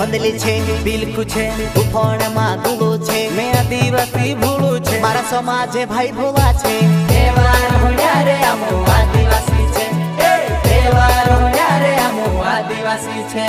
ધોંધલી છે બિલકુલ છે ઉફોણમાં ગુલો છે મેં આદિવાસી ભૂલું છે મારા સમાજે ભાઈ ભોલા છે તહેવાર હોડ્યા રે અમો આદિવાસી છે તહેવાર હોડ્યા રે અમો આદિવાસી છે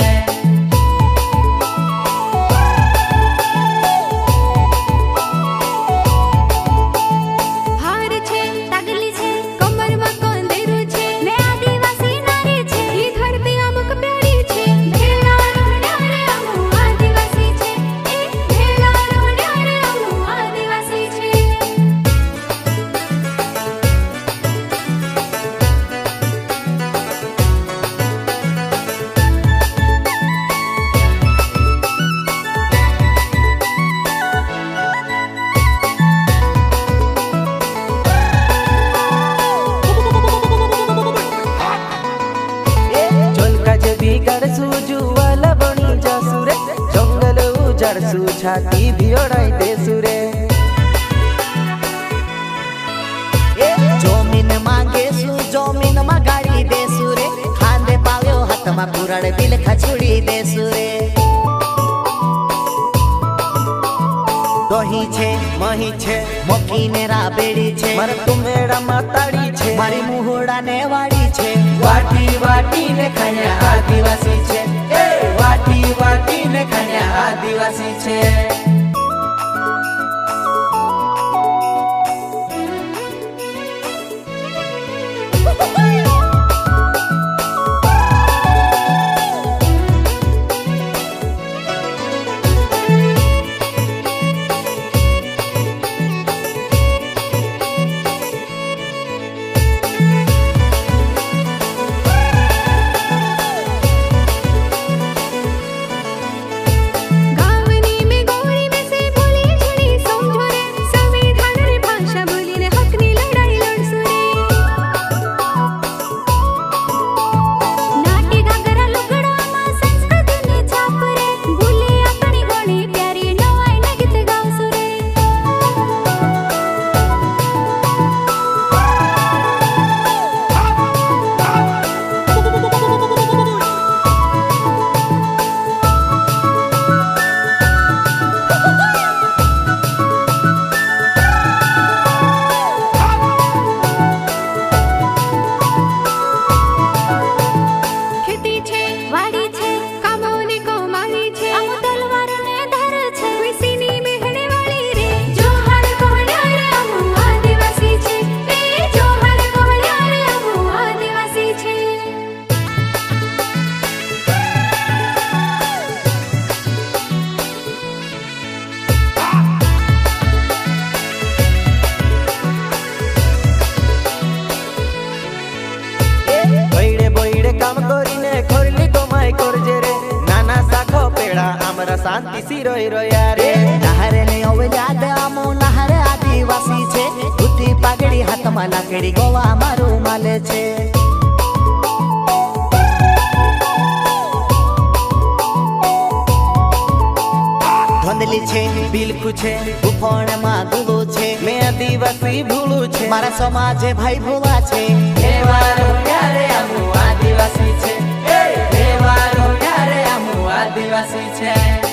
छाती भिड़ाई देसु रे जमीन मांगे सु जमीन मा गाड़ी देसु रे खांदे पाव्यो हाथ मा पुराड़ बिल खछुड़ी देसु रे दही छे मही छे मोकी ने राबेड़ी छे मर तुमेड़ा माताड़ी छे मारी मुहोड़ा ने वाड़ी छे वाटी वाटी ने खाया आदिवासी छे वाटी वाटी ने खाया आदिवासी छे शांति सी रोई रोया रे नहरे ने ओवल्याद आमो नहरे आदिवासी छे धोती पागड़ी हाथ में लाकड़ी गोवा मारू माले छे धोंधली छे बिलकु छे उफोण में गुलो छे मैं आदिवासी भूलू छे मारा समाजे भाई भोला छे तहेवार होड्या रे अमो आदिवासी छे तहेवार होड्या रे अमो आदिवासी छे।